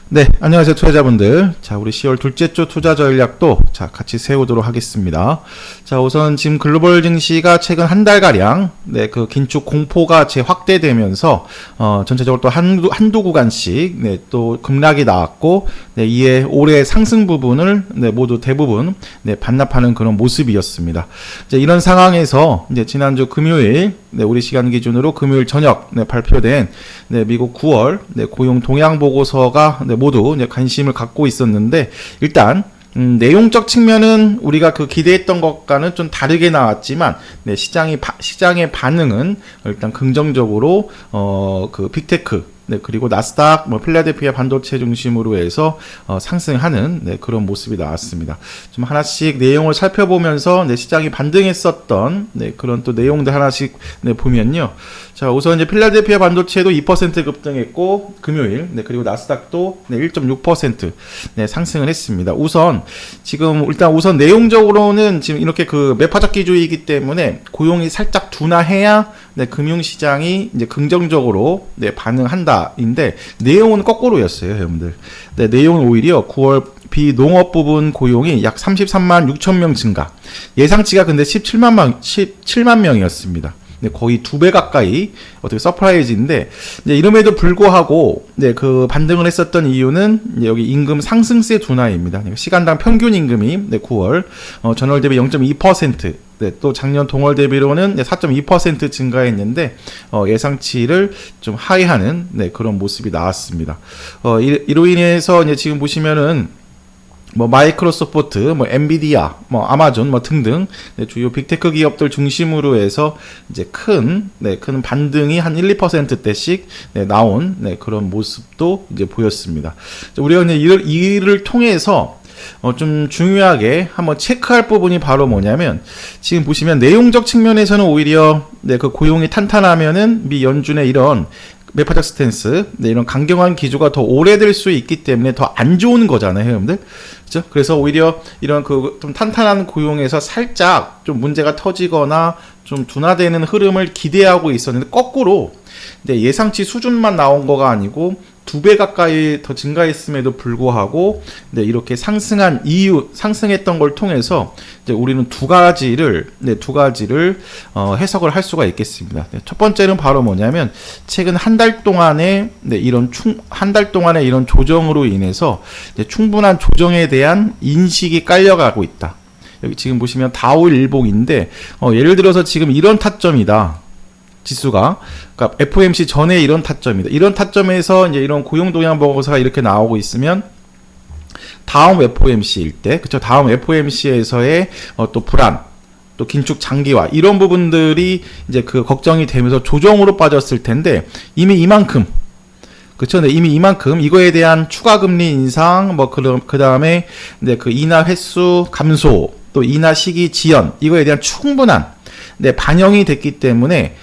네, 안녕하세요, 투자자분들. 자, 우리 10월 둘째 주 투자 전략도 자, 같이 세우도록 하겠습니다. 자, 우선 지금 글로벌 증시가 최근 한 달가량, 네, 그 긴축 공포가 재확대되면서, 전체적으로 또 한두 구간씩, 네, 또 급락이 나왔고, 네, 이에 올해 상승 부분을, 네, 모두 대부분, 네, 반납하는 그런 모습이었습니다. 이제 이런 상황에서, 이제 지난주 금요일, 네, 우리 시간 기준으로 금요일 저녁, 네, 발표된, 네, 미국 9월, 네, 고용 동향 보고서가, 네, 모두 이제 관심을 갖고 있었는데 일단 내용적 측면은 우리가 그 기대했던 것과는 좀 다르게 나왔지만 네, 시장의 반응은 일단 긍정적으로 그 빅테크 네, 그리고 나스닥, 필라델피아 반도체 중심으로 해서 상승하는 네, 그런 모습이 나왔습니다. 좀 하나씩 내용을 살펴보면서 네, 시장이 반등했었던 네, 그런 또 내용들 하나씩 네, 보면요. 자, 우선 이제 필라델피아 반도체도 2% 급등했고 금요일, 네, 그리고 나스닥도 네, 1.6% 네, 상승을 했습니다. 우선 우선 내용적으로는 지금 이렇게 그 매파잡기주의이기 때문에 고용이 살짝 둔화해야 네, 금융시장이 이제 긍정적으로 네, 반응한다인데 내용은 거꾸로였어요, 여러분들. 네, 내용은 오히려 9월 비농업 부분 고용이 약 33만 6천 명 증가. 예상치가 근데 17만 명이었습니다. 네, 거의 2배 가까이 어떻게 서프라이즈인데 이제 이름에도 불구하고 네, 그 반등을 했었던 이유는 여기 임금 상승세 둔화입니다. 그러니까 시간당 평균 임금이 네, 9월 전월 대비 0.2% 네, 또 작년 동월 대비로는 4.2% 증가했는데 예상치를 좀 하회하는 네, 그런 모습이 나왔습니다. 이로 인해서 이제 지금 보시면은 마이크로소프트, 엔비디아, 아마존, 등등 네, 주요 빅테크 기업들 중심으로 해서 이제 큰 반등이 한 1~2%대씩 네, 나온 네, 그런 모습도 이제 보였습니다. 우리가 이제 이를 통해서 좀 중요하게 한번 체크할 부분이 바로 뭐냐면 지금 보시면 내용적 측면에서는 오히려 네, 그 고용이 탄탄하면은 미 연준의 이런 매파적 스탠스, 네, 이런 강경한 기조가 더 오래될 수 있기 때문에 더 안 좋은 거잖아요, 여러분들. 그렇죠? 그래서 오히려 이런 그 좀 탄탄한 고용에서 살짝 좀 문제가 터지거나 좀 둔화되는 흐름을 기대하고 있었는데 거꾸로 네, 예상치 수준만 나온 거가 아니고 2배 가까이 더 증가했음에도 불구하고 네, 이렇게 상승했던 걸 통해서 이제 우리는 두 가지를 해석을 할 수가 있겠습니다. 네, 첫 번째는 바로 뭐냐면 최근 한 달 동안의 네, 한 달 동안의 이런 조정으로 인해서 네, 충분한 조정에 대한 인식이 깔려가고 있다. 여기 지금 보시면 다우 일봉인데 예를 들어서 지금 이런 타점이다. 지수가 그러니까 FOMC 전에 이런 타점이다. 이런 타점에서 이제 이런 고용 동향 보고서가 이렇게 나오고 있으면 다음 FOMC일 때, 그렇죠? 다음 FOMC에서의 또 불안, 또 긴축 장기화 이런 부분들이 이제 그 걱정이 되면서 조정으로 빠졌을 텐데 이미 이만큼 그렇죠. 네, 이미 이만큼 이거에 대한 추가 금리 인상 그 다음에 네, 그 인하 횟수 감소 또 인하 시기 지연 이거에 대한 충분한 네, 반영이 됐기 때문에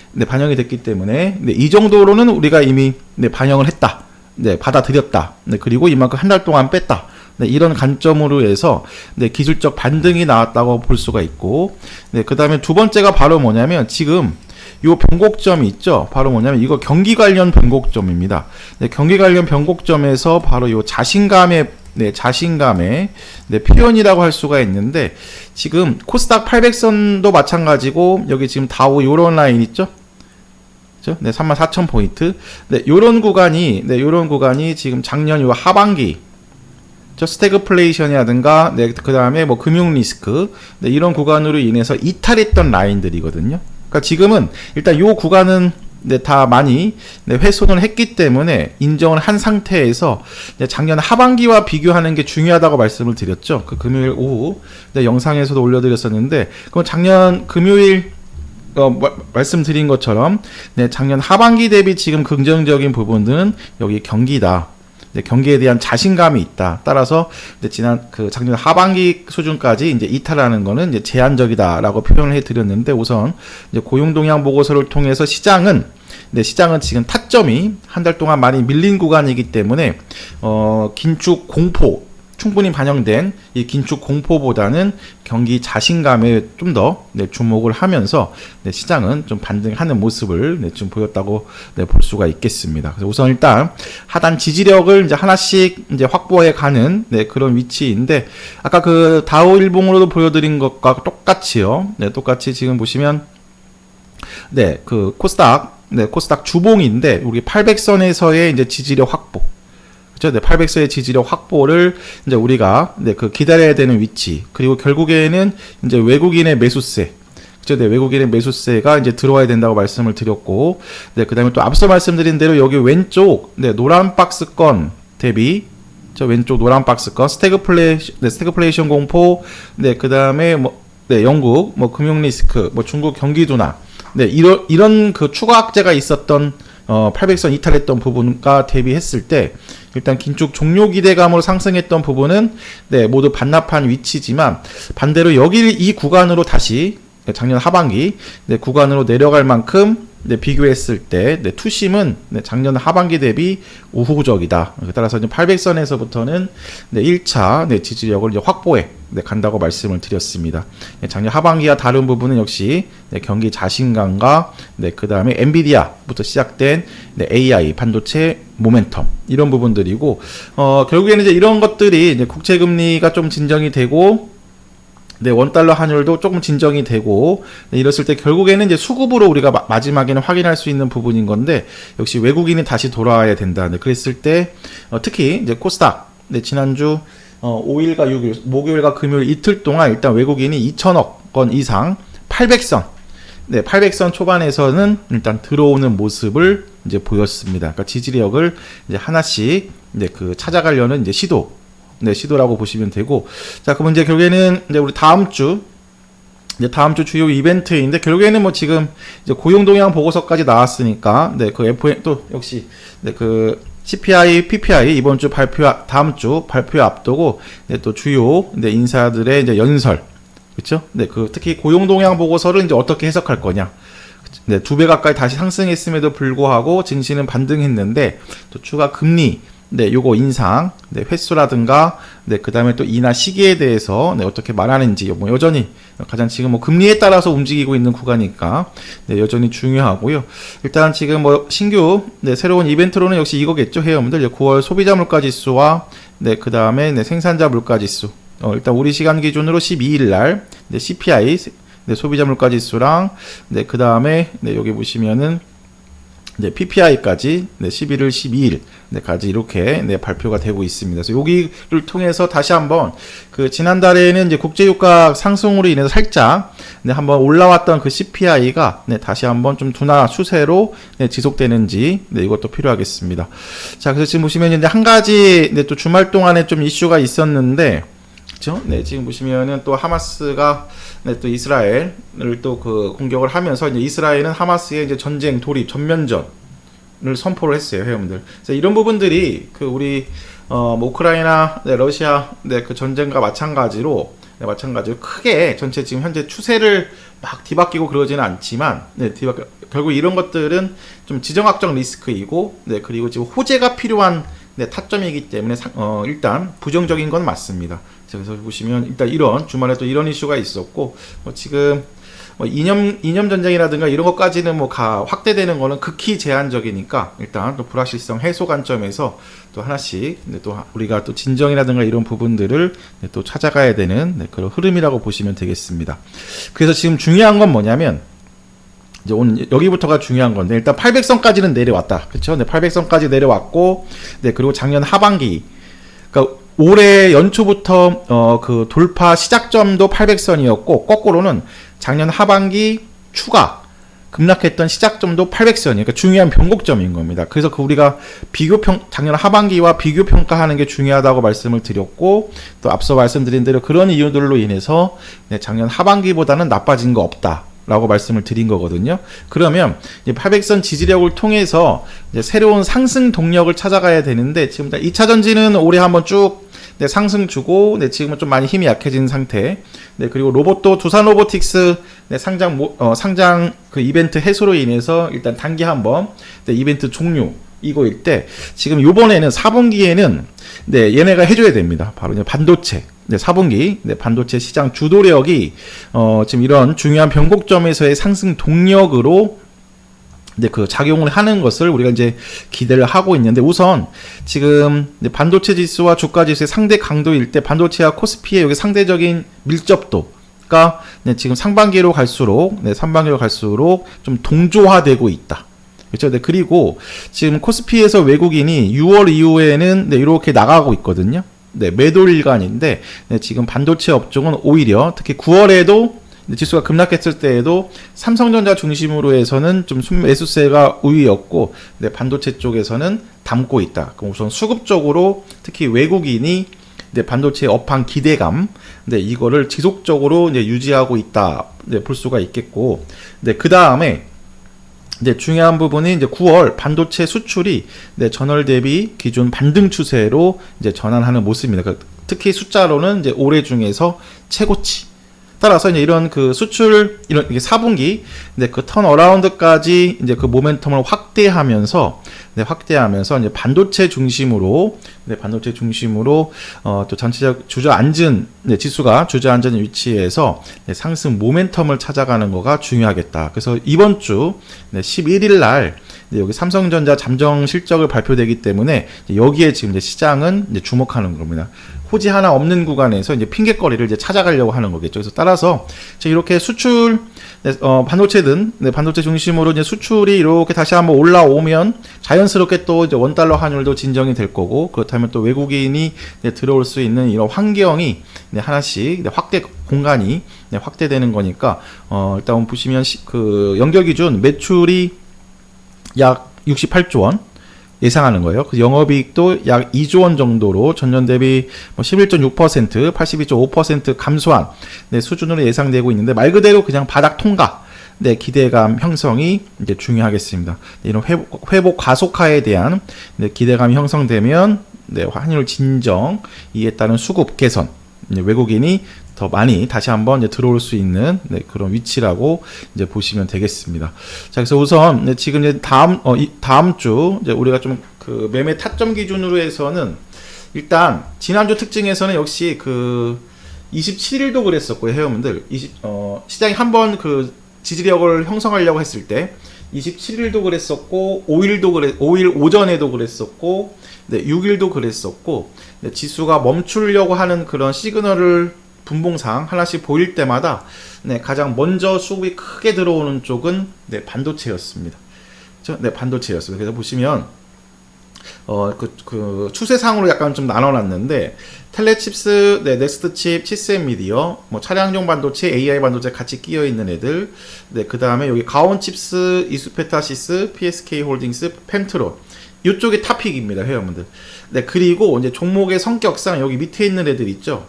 네, 이 정도로는 우리가 이미 네, 반영을 했다. 네, 받아들였다. 네, 그리고 이만큼 한 달 동안 뺐다. 네, 이런 관점으로 해서 네, 기술적 반등이 나왔다고 볼 수가 있고, 네, 그 다음에 두 번째가 바로 뭐냐면 지금 요 변곡점이 있죠. 바로 뭐냐면 이거 경기 관련 변곡점입니다. 네, 경기 관련 변곡점에서 바로 요 자신감의 네, 표현이라고 할 수가 있는데 지금 코스닥 800선도 마찬가지고 여기 지금 다우 요런 라인 있죠? 그렇죠? 네, 34,000포인트. 네, 요런 구간이 지금 작년 요 하반기 스태그플레이션이라든가 네, 그다음에 금융 리스크 네, 이런 구간으로 인해서 이탈했던 라인들이거든요. 그러니까 지금은 일단 요 구간은 네, 다 많이 네, 훼손을 했기 때문에 인정을 한 상태에서 네, 작년 하반기와 비교하는 게 중요하다고 말씀을 드렸죠. 그 금요일 오후 네, 영상에서도 올려드렸었는데 그럼 작년 금요일 말씀드린 것처럼 네, 작년 하반기 대비 지금 긍정적인 부분들은 여기 경기다. 네, 경기에 대한 자신감이 있다. 따라서 작년 하반기 수준까지 이제 이탈하는 거는 이제 제한적이다라고 표현을 해드렸는데 우선 이제 고용 동향 보고서를 통해서 시장은 지금 타점이 한 달 동안 많이 밀린 구간이기 때문에 긴축 공포 충분히 반영된 이 긴축 공포보다는 경기 자신감에 좀 더 주목을 하면서 시장은 좀 반등하는 모습을 좀 보였다고 볼 수가 있겠습니다. 그래서 우선 일단 하단 지지력을 이제 하나씩 이제 확보해 가는 그런 위치인데, 아까 그 다우 일봉으로도 보여드린 것과 똑같이요. 똑같이 지금 보시면 그 코스닥 주봉인데 우리 800선에서의 이제 지지력 확보. 그렇죠? 800선의 지지력 확보를 이제 우리가 그 기다려야 되는 위치. 그리고 결국에는 이제 외국인의 매수세. 그렇죠? 외국인의 매수세가 이제 들어와야 된다고 말씀을 드렸고, 그다음에 또 앞서 말씀드린 대로 여기 왼쪽 노란 박스권 대비 저 왼쪽 노란 박스권 스태그플레이션 공포, 그다음에 영국 금융 리스크, 중국 경기 둔화, 이런 그 추가 악재가 있었던 800선 이탈했던 부분과 대비했을 때 일단 긴축 종료 기대감으로 상승했던 부분은 모두 반납한 위치지만, 반대로 여기 이 구간으로 다시 작년 하반기 구간으로 내려갈 만큼 비교했을 때 투심은 작년 하반기 대비 우호적이다. 따라서 이제 800선에서부터는 1차 지지력을 이제 확보해 간다고 말씀을 드렸습니다. 작년 하반기와 다른 부분은 역시 경기 자신감과 그 다음에 엔비디아부터 시작된 AI 반도체 모멘텀, 이런 부분들이고, 결국에는 이제 이런 것들이 이제 국채 금리가 좀 진정이 되고 원달러 환율도 조금 진정이 되고, 이랬을 때 결국에는 이제 수급으로 우리가 마지막에는 확인할 수 있는 부분인 건데, 역시 외국인이 다시 돌아와야 된다. 그랬을 때 특히 이제 코스닥 지난주 5일과 6일 목요일과 금요일 이틀 동안 일단 외국인이 2천억 원 이상 800선 800선 초반에서는 일단 들어오는 모습을 이제 보였습니다. 그러니까 지지력을 이제 하나씩 그 찾아가려는 이제 시도라고 보시면 되고, 자, 그럼 이제 결국에는 이제 우리 다음 주 주요 이벤트인데, 결국에는 지금 이제 고용 동향 보고서까지 나왔으니까, 그 FOM 또 역시 그 CPI, PPI 이번 주 다음 주 발표 앞두고 또 주요 인사들의 이제 연설, 그렇죠? 그 특히 고용 동향 보고서를 이제 어떻게 해석할 거냐. 2배 가까이 다시 상승했음에도 불구하고 증시는 반등했는데, 또 추가 금리 요거 인상, 횟수라든가, 그 다음에 또 인하 시기에 대해서 어떻게 말하는지, 여전히 가장 지금 금리에 따라서 움직이고 있는 구간이니까 여전히 중요하고요. 일단 지금 신규 새로운 이벤트로는 역시 이거겠죠, 회원분들. 9월 소비자 물가 지수와 그 다음에 생산자 물가 지수. 일단 우리 시간 기준으로 12일 날 CPI 소비자 물가 지수랑 그 다음에 여기 보시면은 PPI까지 11월 12일까지 이렇게 발표가 되고 있습니다. 그래서 여기를 통해서 다시 한번 그 지난달에는 이제 국제유가 상승으로 인해서 살짝 한번 올라왔던 그 CPI가 다시 한번 좀 둔화 추세로 지속되는지 이것도 필요하겠습니다. 자, 그래서 지금 보시면 이제 한 가지 또 주말 동안에 좀 이슈가 있었는데, 그렇죠? 지금 보시면은 또 하마스가 또 이스라엘을 또 그 공격을 하면서 이제 이스라엘은 하마스의 이제 전쟁 돌입 전면전을 선포를 했어요, 회원들. 그래서 이런 부분들이 그 우리 우크라이나, 러시아 그 전쟁과 마찬가지로 크게 전체 지금 현재 추세를 막 뒤바뀌고 그러지는 않지만, 결국 이런 것들은 좀 지정학적 리스크이고, 그리고 지금 호재가 필요한 타점이기 때문에 일단 부정적인 건 맞습니다. 그래서 보시면 일단 이런 주말에 또 이런 이슈가 있었고, 지금 이념 전쟁이라든가 이런 것까지는 확대되는 거는 극히 제한적이니까, 일단 또 불확실성 해소 관점에서 또 하나씩 또 우리가 또 진정이라든가 이런 부분들을 또 찾아가야 되는 그런 흐름이라고 보시면 되겠습니다. 그래서 지금 중요한 건 뭐냐면, 이제 오늘 여기부터가 중요한 건데, 일단 800선까지는 내려왔다. 그렇죠? 800선까지 내려왔고, 그리고 작년 하반기, 그러니까 올해 연초부터 그 돌파 시작점도 800선이었고, 거꾸로는 작년 하반기 추가 급락했던 시작점도 800선이에요. 그러니까 중요한 변곡점인 겁니다. 그래서 우리가 작년 하반기와 비교 평가하는 게 중요하다고 말씀을 드렸고, 또 앞서 말씀드린 대로 그런 이유들로 인해서 작년 하반기보다는 나빠진 거 없다 라고 말씀을 드린 거거든요. 그러면 이제 800선 지지력을 통해서 이제 새로운 상승 동력을 찾아가야 되는데, 지금 2차 전지는 올해 한번 쭉 상승 주고, 지금은 좀 많이 힘이 약해진 상태. 그리고 로봇도 두산 로보틱스 상장 그 이벤트 해소로 인해서 일단 단기 한번 이벤트 종료 이거일 때, 지금 요번에는 4분기에는 네, 얘네가 해줘야 됩니다. 바로 이제 반도체. 네, 4분기 네, 반도체 시장 주도력이 지금 이런 중요한 변곡점에서의 상승 동력으로 이제 그 작용을 하는 것을 우리가 이제 기대를 하고 있는데, 우선 지금 반도체 지수와 주가 지수의 상대 강도일 때 반도체와 코스피의 여기 상대적인 밀접도가 네, 지금 상반기로 갈수록 좀 동조화되고 있다. 그렇죠? 네, 그리고 지금 코스피에서 외국인이 6월 이후에는 네, 이렇게 나가고 있거든요. 네, 매도일간인데 네, 지금 반도체 업종은 오히려 특히 9월에도 지수가 급락했을 때에도 삼성전자 중심으로 해서는 좀 매수세가 우위였고, 네, 반도체 쪽에서는 담고 있다. 그럼 우선 수급적으로 특히 외국인이 네, 반도체 업황 기대감, 네, 이거를 지속적으로 이제 유지하고 있다. 네, 볼 수가 있겠고, 네, 그 다음에 이제 중요한 부분이 이제 9월 반도체 수출이 네, 전월 대비 기존 반등 추세로 이제 전환하는 모습입니다. 특히 숫자로는 이제 올해 중에서 최고치. 따라서 이제 이런 그 수출 이런 이게 4분기 네, 그 턴어라운드까지 이제 그 모멘텀을 확대하면서 이제 반도체 중심으로 또 전체적 주저앉은 지수가 주저앉은 위치에서 상승 모멘텀을 찾아가는 거가 중요하겠다. 그래서 이번 주 11일 날 여기 삼성전자 잠정 실적을 발표되기 때문에 여기에 지금 이제 시장은 이제 주목하는 겁니다. 호지 하나 없는 구간에서 이제 핑계거리를 이제 찾아가려고 하는 거겠죠. 그래서 따라서 이렇게 수출 반도체 중심으로 이제 수출이 이렇게 다시 한번 올라오면 자연스럽게 또 이제 원달러 환율도 진정이 될 거고, 그렇다면 또 외국인이 들어올 수 있는 이런 환경이 하나씩 공간이 확대되는 거니까 일단 보시면 그 연결 기준 매출이 약 68조 원 예상하는 거예요. 그 영업이익도 약 2조 원 정도로 전년 대비 11.6%, 82.5% 감소한 수준으로 예상되고 있는데, 말 그대로 그냥 바닥 통과, 기대감 형성이 이제 중요하겠습니다. 이런 회복 가속화에 대한 기대감이 형성되면 환율 진정, 이에 따른 수급 개선, 외국인이 더 많이 다시 한번 이제 들어올 수 있는 그런 위치라고 이제 보시면 되겠습니다. 자, 그래서 우선 지금 이제 다음 주 이제 우리가 좀 그 매매 타점 기준으로 해서는 일단 지난주 특징에서는 역시 그 27일도 그랬었고요, 회원분들. 시장이 한번 그 지지력을 형성하려고 했을 때 27일도 그랬었고 5일 오전에도 그랬었고 6일도 그랬었고, 지수가 멈추려고 하는 그런 시그널을 분봉상 하나씩 보일 때마다 가장 먼저 수급이 크게 들어오는 쪽은 반도체였습니다. 반도체였어요. 그래서 보시면 그 추세상으로 약간 좀 나눠놨는데, 텔레칩스, 넥스트칩, 치스앤 미디어, 뭐 차량용 반도체, AI 반도체 같이 끼어 있는 애들, 그 다음에 여기 가온칩스, 이수페타시스, PSK 홀딩스, 펜트론, 이쪽이 탑픽입니다, 회원분들. 그리고 이제 종목의 성격상 여기 밑에 있는 애들 있죠.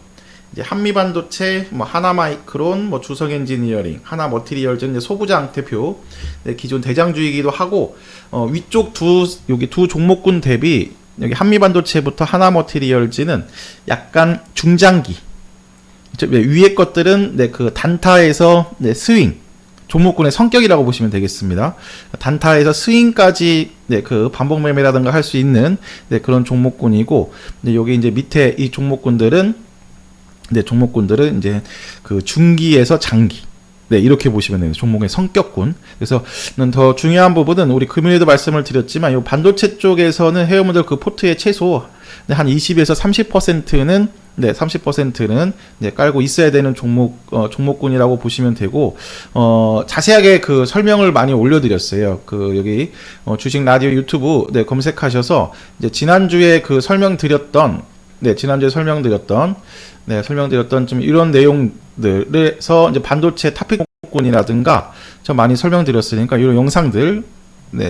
이제 한미반도체, 뭐 하나마이크론, 뭐 주성엔지니어링, 하나머티리얼즈 소부장 대표, 기존 대장주이기도 하고, 위쪽 여기 두 종목군 대비 여기 한미반도체부터 하나머티리얼즈는 약간 중장기. 위에 것들은 그 단타에서 스윙. 종목군의 성격이라고 보시면 되겠습니다. 단타에서 스윙까지 그 반복 매매라든가 할 수 있는 그런 종목군이고, 여기 이제 밑에 이 종목군들은 이제 그 중기에서 장기. 이렇게 보시면 돼요. 종목의 성격군. 그래서 더 중요한 부분은 우리 금요일에도 말씀을 드렸지만, 이 반도체 쪽에서는 회원분들 그 포트의 최소 한 20에서 30%는 30%는 깔고 있어야 되는 종목군이라고 보시면 되고, 자세하게 그 설명을 많이 올려드렸어요. 그 여기 주식 라디오 유튜브 검색하셔서 이제 지난주에 그 설명드렸던 좀 이런 내용들에서 이제 반도체 탑픽군이라든가 좀 많이 설명드렸으니까 이런 영상들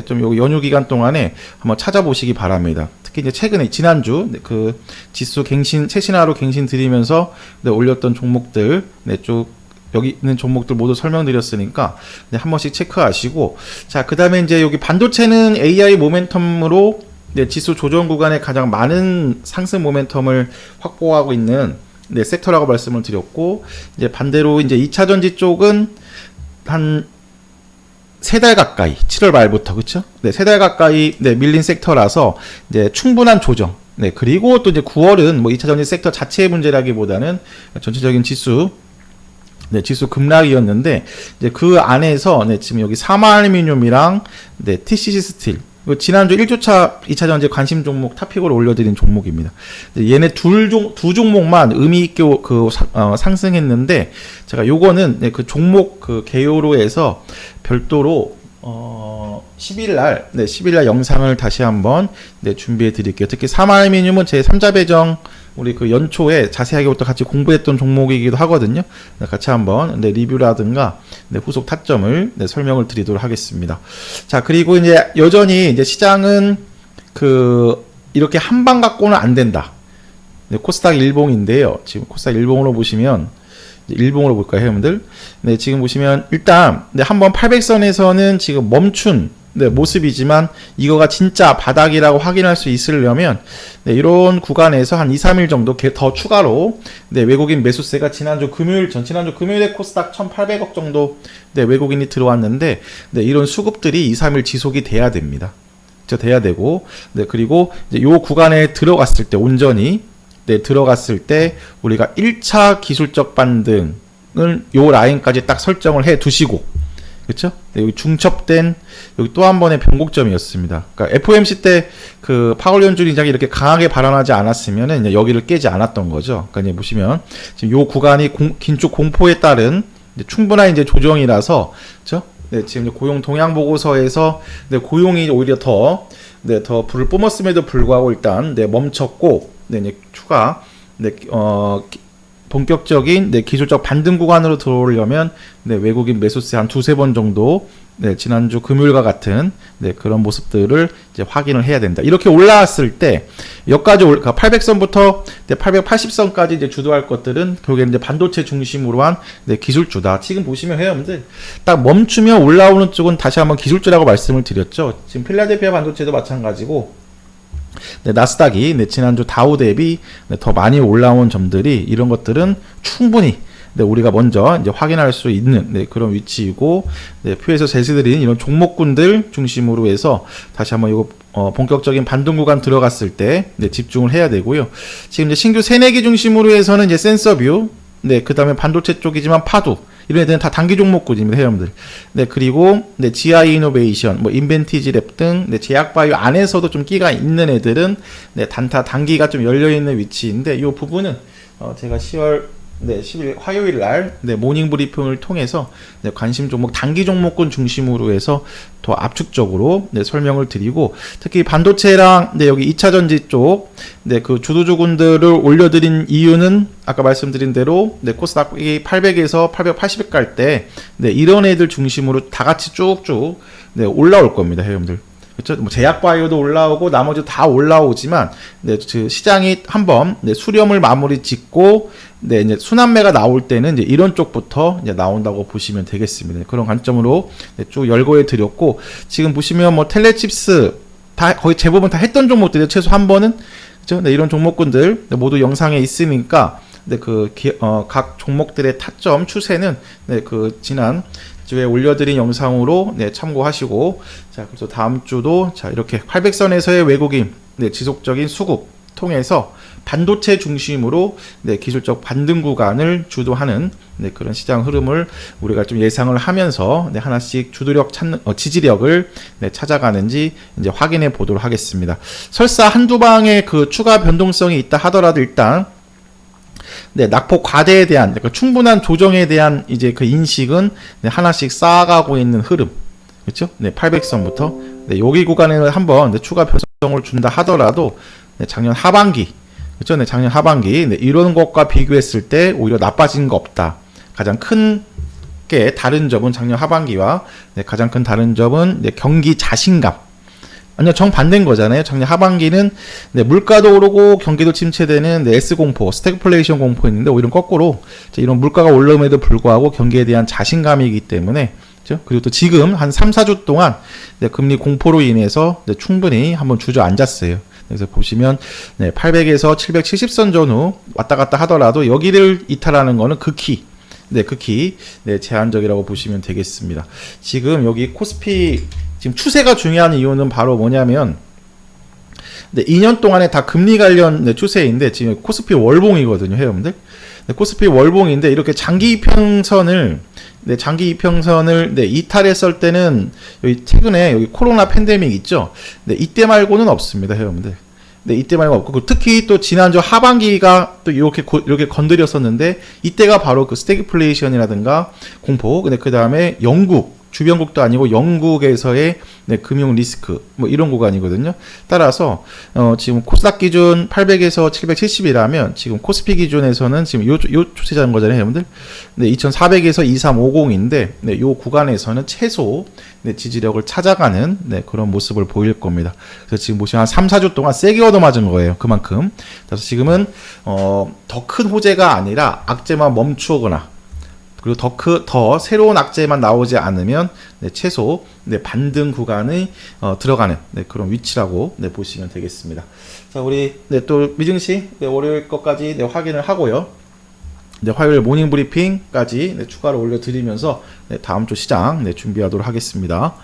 좀 요 연휴 기간 동안에 한번 찾아보시기 바랍니다. 특히 이제 최근에 지난주 그 지수 최신화로 갱신 드리면서 올렸던 종목들 쭉 여기 있는 종목들 모두 설명드렸으니까 한 번씩 체크하시고, 자, 그다음에 이제 여기 반도체는 AI 모멘텀으로 지수 조정 구간에 가장 많은 상승 모멘텀을 확보하고 있는 섹터라고 말씀을 드렸고, 이제 반대로 이제 2차 전지 쪽은 한 3달 가까이, 7월 말부터, 그쵸? 3달 가까이 밀린 섹터라서 이제 충분한 조정, 네, 그리고 또 이제 9월은 뭐 2차 전지 섹터 자체의 문제라기보다는 전체적인 지수, 네, 지수 급락이었는데, 이제 그 안에서, 네, 지금 여기 사마알루미늄이랑, 네, TCC 스틸. 지난주 1주차 2차 전지 관심 종목 탑픽으로 올려드린 종목입니다. 얘네 두 종목만 의미있게 상승했는데, 제가 요거는, 네, 그 종목 개요로 해서 별도로, 10일날, 네, 10일날 영상을 다시 한번, 네, 준비해 드릴게요. 특히 사마알루미늄은 제 3자 배정, 우리 그 연초에 자세하게부터 같이 공부했던 종목이기도 하거든요. 네, 같이 한번, 네, 리뷰라든가, 네, 후속 타점을, 네, 설명을 드리도록 하겠습니다. 자, 그리고 이제 여전히 이제 시장은 이렇게 한 방 갖고는 안 된다. 네, 코스닥 일봉인데요. 지금 코스닥 일봉으로 보시면, 일봉으로 볼까요, 여러분들? 네, 지금 보시면 일단 네, 한번 800선에서는 지금 멈춘 네, 모습이지만 이거가 진짜 바닥이라고 확인할 수 있으려면 네, 이런 구간에서 한 2, 3일 정도 더 추가로 네, 외국인 매수세가 지난주 금요일에 코스닥 1,800억 정도 네, 외국인이 들어왔는데 네, 이런 수급들이 2, 3일 지속이 돼야 됩니다. 돼야 되고 네, 그리고 이제 요 구간에 들어갔을 때 온전히 네, 들어갔을 때 우리가 1차 기술적 반등을 요 라인까지 딱 설정을 해 두시고, 그렇죠? 네, 여기 중첩된 여기 또 한 번의 변곡점이었습니다. 그러니까 FOMC 때 그 파월 연준 의장이 이렇게 강하게 발언하지 않았으면은 여기를 깨지 않았던 거죠. 그러니까 이제 보시면 지금 요 구간이 긴축 공포에 따른 이제 충분한 이제 조정이라서, 그렇죠? 네, 지금 고용 동향 보고서에서 네, 고용이 오히려 더 불을 뿜었음에도 불구하고 일단 네, 멈췄고. 네, 네, 추가, 네, 본격적인, 네, 기술적 반등 구간으로 들어오려면, 네, 외국인 매수세 한 두세 번 정도, 네, 지난주 금요일과 같은, 네, 그런 모습들을 이제 확인을 해야 된다. 이렇게 올라왔을 때, 여기까지 800선부터, 네, 880선까지 이제 주도할 것들은, 결국에 이제 반도체 중심으로 한, 네, 기술주다. 지금 보시면 회원들, 딱 멈추면 올라오는 쪽은 다시 한번 기술주라고 말씀을 드렸죠. 지금 필라델피아 반도체도 마찬가지고, 네, 나스닥이 네, 지난주 다우 대비 네, 더 많이 올라온 점들이 이런 것들은 충분히 네, 우리가 먼저 이제 확인할 수 있는 네, 그런 위치이고 네, 표에서 제시드린 이런 종목군들 중심으로 해서 다시 한번 이거 본격적인 반등 구간 들어갔을 때 네, 집중을 해야 되고요. 지금 이제 신규 새내기 중심으로 해서는 이제 센서뷰, 네, 그 다음에 반도체 쪽이지만 파도 이런 애들은 다 단기 종목군입니다, 회원들. 네, 그리고, 네, GI 이노베이션, 뭐, 인벤티지 랩 등, 네, 제약바이오 안에서도 좀 끼가 있는 애들은, 네, 단기가 좀 열려있는 위치인데, 이 부분은, 제가 10일 화요일 날, 네, 모닝 브리핑을 통해서, 네, 관심 종목, 단기 종목군 중심으로 해서 더 압축적으로, 네, 설명을 드리고, 특히 반도체랑, 네, 여기 2차 전지 쪽, 네, 그 주도주군들을 올려드린 이유는, 아까 말씀드린 대로, 네, 코스닥이 800에서 880에 갈 때, 네, 이런 애들 중심으로 다 같이 쭉쭉, 네, 올라올 겁니다, 회원들. 그렇죠? 뭐 제약바이오도 올라오고 나머지 다 올라오지만 네, 그 시장이 한번 네, 수렴을 마무리 짓고 네, 이제 순환매가 나올 때는 이제 이런 쪽부터 이제 나온다고 보시면 되겠습니다. 그런 관점으로 네, 쭉 열거해 드렸고 지금 보시면 뭐 텔레칩스 다 거의 대부분 다 했던 종목들이 최소 한 번은 그렇죠? 네, 이런 종목군들 네, 모두 영상에 있으니까 네, 각 종목들의 타점 추세는 네, 그 지난 주에 올려드린 영상으로 네, 참고하시고 자 그래서 다음 주도 자 이렇게 800선에서의 외국인 네, 지속적인 수급 통해서 반도체 중심으로 네, 기술적 반등 구간을 주도하는 네, 그런 시장 흐름을 우리가 좀 예상을 하면서 네, 하나씩 주도력 찾는 지지력을 네, 찾아가는지 이제 확인해 보도록 하겠습니다. 설사 한두 방의 그 추가 변동성이 있다 하더라도 일단 네, 낙폭 과대에 대한 그러니까 충분한 조정에 대한 이제 그 인식은 네, 하나씩 쌓아가고 있는 흐름, 그렇죠? 네, 800선부터 네, 여기 구간에는 한번 네, 추가 변동성을 준다 하더라도 네, 작년 하반기, 그렇죠? 네, 작년 하반기 네, 이런 것과 비교했을 때 오히려 나빠진 거 없다. 가장 큰 게 다른 점은 작년 하반기와 네, 가장 큰 다른 점은 네, 경기 자신감. 아니요, 정반대인 거잖아요. 작년 하반기는 네, 물가도 오르고 경기도 침체되는 네, S공포, 스태그플레이션 공포였는데 오히려 거꾸로 이런 물가가 올라옴에도 불구하고 경기에 대한 자신감이기 때문에 그렇죠? 그리고 또 지금 한 3, 4주 동안 네, 금리 공포로 인해서 네, 충분히 한번 주저앉았어요. 그래서 보시면 네, 800에서 770선 전후 왔다 갔다 하더라도 여기를 이탈하는 거는 극히 네, 제한적이라고 보시면 되겠습니다. 지금 여기 코스피 지금 추세가 중요한 이유는 바로 뭐냐면 네, 2년 동안에 다 금리 관련 네, 추세인데 지금 코스피 월봉이거든요, 회원들. 네, 코스피 월봉인데 이렇게 장기 이평선을 네, 이탈했을 때는 여기 최근에 여기 코로나 팬데믹 있죠. 네, 이때 말고는 없습니다, 회원들. 네, 이때 말고 없고 특히 또 지난주 하반기가 또 이렇게 건드렸었는데 이때가 바로 그 스태그플레이션이라든가 공포, 근데 그 다음에 영국 주변국도 아니고 영국에서의 네, 금융 리스크 뭐 이런 구간이거든요. 따라서 지금 코스닥 기준 800에서 770이라면 지금 코스피 기준에서는 지금 요 추세자인 거잖아요, 여러분들. 네, 2400에서 2350인데 네, 요 구간에서는 최소 네, 지지력을 찾아가는 네, 그런 모습을 보일 겁니다. 그래서 지금 보시면 한 3, 4주 동안 세게 얻어맞은 거예요. 그만큼. 그래서 지금은 더 큰 호재가 아니라 악재만 멈추거나 그리고 더 새로운 악재만 나오지 않으면 네, 최소 네, 반등 구간에 들어가는 네, 그런 위치라고 네, 보시면 되겠습니다. 자, 우리 네, 또 미증시 네, 월요일 것까지 네, 확인을 하고요. 네, 화요일 모닝 브리핑까지 네, 추가로 올려드리면서 네, 다음 주 시장 네, 준비하도록 하겠습니다.